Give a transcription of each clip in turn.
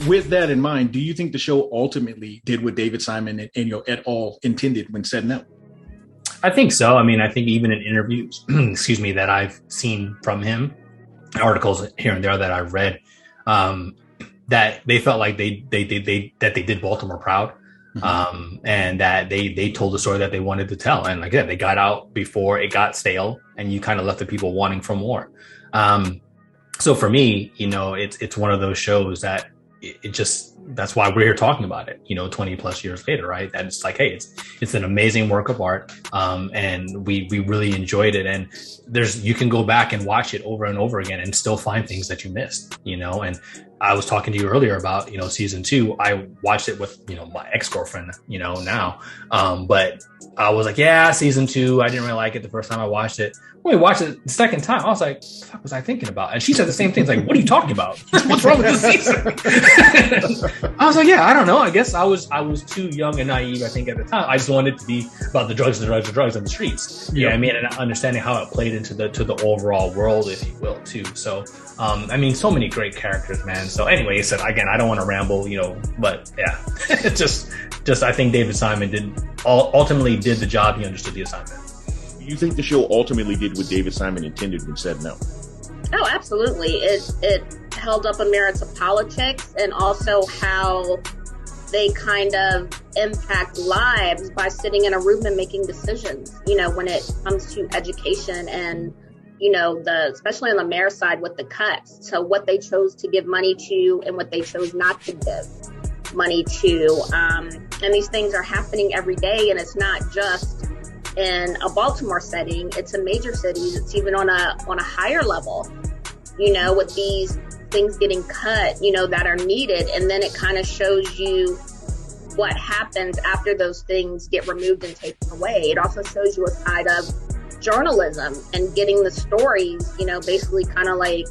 With that in mind, do you think the show ultimately did what David Simon and et al. Intended when setting out? I think so. I mean, I think even in interviews, excuse me, that I've seen from him, articles here and there that I've read, that they felt like they did Baltimore proud, and that they told the story that they wanted to tell. And again, they got out before it got stale, and you kind of left the people wanting for more. So for me, it's one of those shows that it just, that's why we're here talking about it, 20 plus years later, right? And it's like, hey, it's an amazing work of art. And we really enjoyed it. And you can go back and watch it over and over again and still find things that you missed, and I was talking to you earlier about, season 2. I watched it with, my ex-girlfriend, now. But I was like, yeah, season 2, I didn't really like it the first time I watched it. When we watched it the second time, I was like, what the fuck was I thinking about? And she said the same thing. It's like, what are you talking about? What's wrong with this season? I was like, yeah, I don't know. I guess I was too young and naive, I think, at the time. I just wanted it to be about the drugs and the streets. Yeah, I mean, and understanding how it played into the overall world, if you will, too. So, I mean, so many great characters, man. So anyway, I said, again, I don't want to ramble, but yeah, just I think David Simon ultimately did the job. He understood the assignment. You think the show ultimately did what David Simon intended when setting out? Oh, absolutely. It held up a mirror to politics and also how they kind of impact lives by sitting in a room and making decisions, when it comes to education and, especially on the mayor side with the cuts. So what they chose to give money to and what they chose not to give money to. And these things are happening every day, and it's not just in a Baltimore setting, it's in major cities. It's even on a higher level, with these things getting cut, that are needed. And then it kind of shows you what happens after those things get removed and taken away. It also shows you a side of journalism and getting the stories, basically kind of like,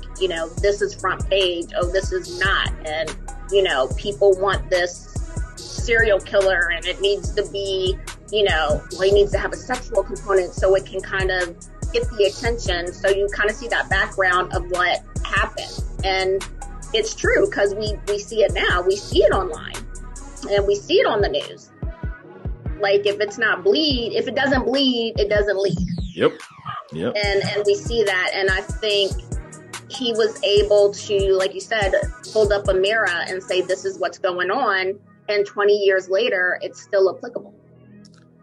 this is front page. Oh, this is not. And, people want this serial killer and it needs to be, he needs to have a sexual component so it can kind of get the attention. So you kind of see that background of what happened. And it's true because we see it now. We see it online and we see it on the news. Like if it doesn't bleed, it doesn't lead. Yep. And we see that. And I think he was able to, like you said, hold up a mirror and say, this is what's going on. And 20 years later, it's still applicable.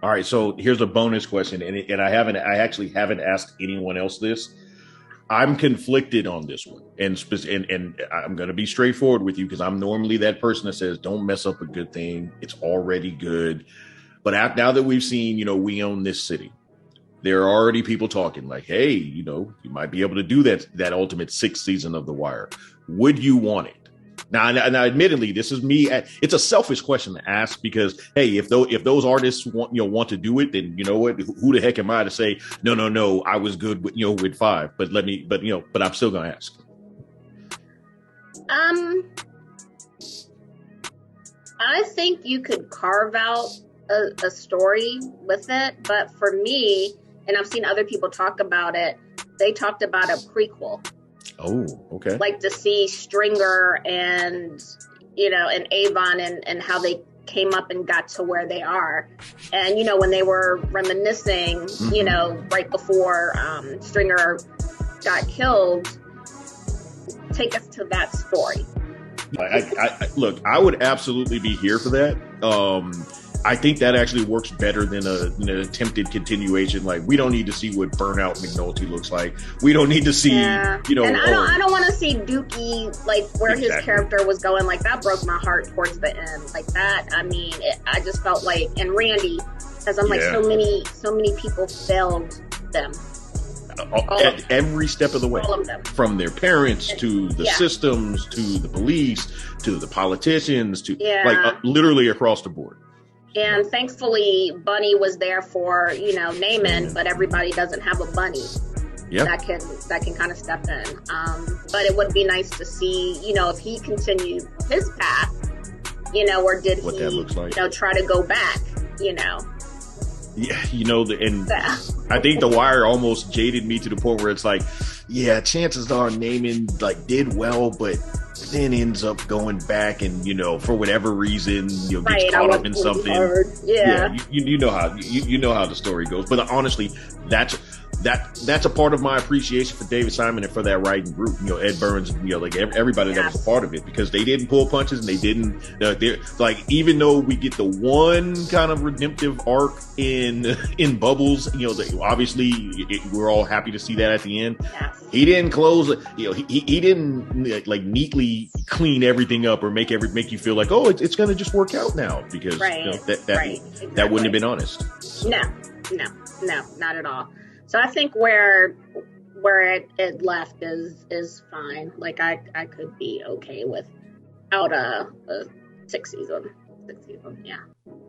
All right, so here's a bonus question, and I actually haven't asked anyone else this. I'm conflicted on this one, and I'm going to be straightforward with you because I'm normally that person that says, "Don't mess up a good thing; it's already good." But now that we've seen, we own this city, there are already people talking like, "Hey, you might be able to do that ultimate 6th season of The Wire. Would you want it?" Now, admittedly, this is me. It's a selfish question to ask because, hey, if those artists want to do it, then you know what? Who the heck am I to say no? I was good with 5, but I'm still gonna ask. I think you could carve out a story with it, but for me, and I've seen other people talk about it, they talked about a prequel. Oh, okay. Like to see Stringer and, and Avon and how they came up and got to where they are. And, when they were reminiscing, right before Stringer got killed, take us to that story. Look, I would absolutely be here for that. I think that actually works better than an attempted continuation. Like, we don't need to see what Burnout McNulty looks like. We don't need to see, And I don't want to see Dookie, like, where his character was going. Like, that broke my heart towards the end. Like, that, I mean, I just felt like, and Randy, because I'm like, so many people failed them. At every step of the way. All of them. From their parents to the systems to the police to the politicians to, literally across the board. And thankfully, Bunny was there for, Naaman, but everybody doesn't have a Bunny that can kind of step in. But it would be nice to see, if he continued his path, or did what that looks like. Try to go back, Yeah, and I think The Wire almost jaded me to the point where it's like, yeah, chances are Naaman did well, but then ends up going back and, for whatever reason, gets Right, caught up in something. Yeah. You know how you know how the story goes. But honestly, that's a part of my appreciation for David Simon and for that writing group. Ed Burns, like everybody that was a part of it, because they didn't pull punches and they didn't. Like, even though we get the one kind of redemptive arc in Bubbles, obviously we're all happy to see that at the end. Yes. He didn't close. He didn't like neatly clean everything up or make you feel like, oh, it's going to just work out now, because that wouldn't have been honest. So. No, not at all. So I think where it left is fine. Like, I could be okay without a sixth season. Yeah.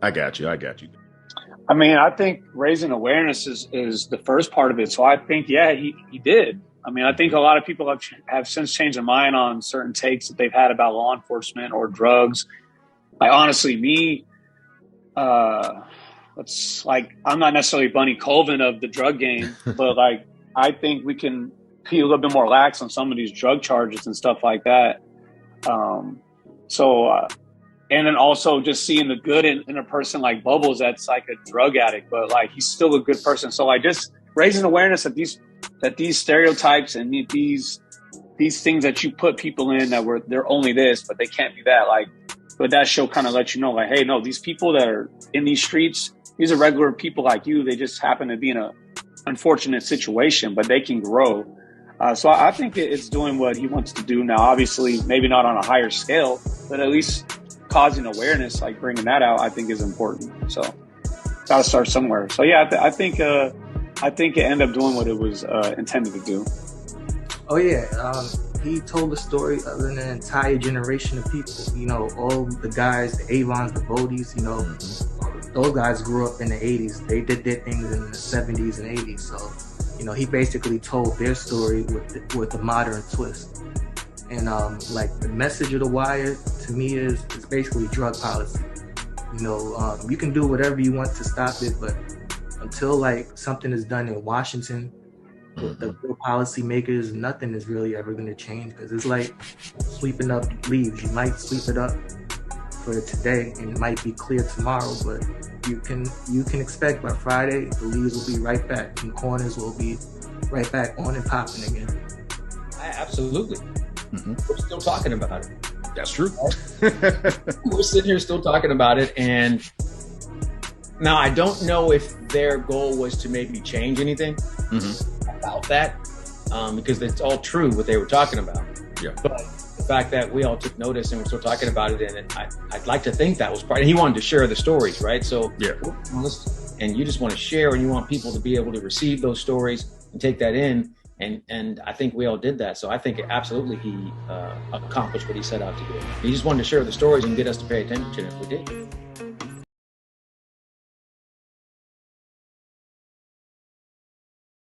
I got you. I mean, I think raising awareness is the first part of it. So I think, he did. I mean, I think a lot of people have since changed their mind on certain takes that they've had about law enforcement or drugs. Like, honestly, me, it's like, I'm not necessarily Bunny Colvin of the drug game, but like, I think we can be a little bit more lax on some of these drug charges and stuff like that. And then also just seeing the good in a person like Bubbles that's like a drug addict, but like, he's still a good person. So like, just raising awareness that these stereotypes and these things that you put people in that they're only this, but they can't be that. Like, but that show kind of lets you know, like, hey, no, these people that are in these streets, these are regular people like you. They just happen to be in a unfortunate situation, but they can grow. So I think it's doing what he wants to do now. Obviously, maybe not on a higher scale, but at least causing awareness, like bringing that out, I think is important. So got to start somewhere. So yeah, I think it ended up doing what it was intended to do. Oh yeah, he told the story of an entire generation of people. All the guys, the Avons, the Bodis. Those guys grew up in the 80s. They did their things in the 70s and 80s. So, he basically told their story with a modern twist. And like, the message of The Wire to me is basically drug policy. You can do whatever you want to stop it, but until like something is done in Washington with the real policy makers, nothing is really ever going to change, because it's like sweeping up leaves. You might sweep it up for today and it might be clear tomorrow, but you can expect by Friday the leaves will be right back and corners will be right back on and popping again. Absolutely. We're still talking about it. That's true. We're sitting here still talking about it, and now I don't know if their goal was to maybe change anything about that, because it's all true what they were talking about. Yeah. But the fact that we all took notice and we're still talking about it, and I'd like to think that was part. And he wanted to share the stories, right? So yeah. And you just want to share, and you want people to be able to receive those stories and take that in. And I think we all did that. So I think absolutely he accomplished what he set out to do. He just wanted to share the stories and get us to pay attention if we did.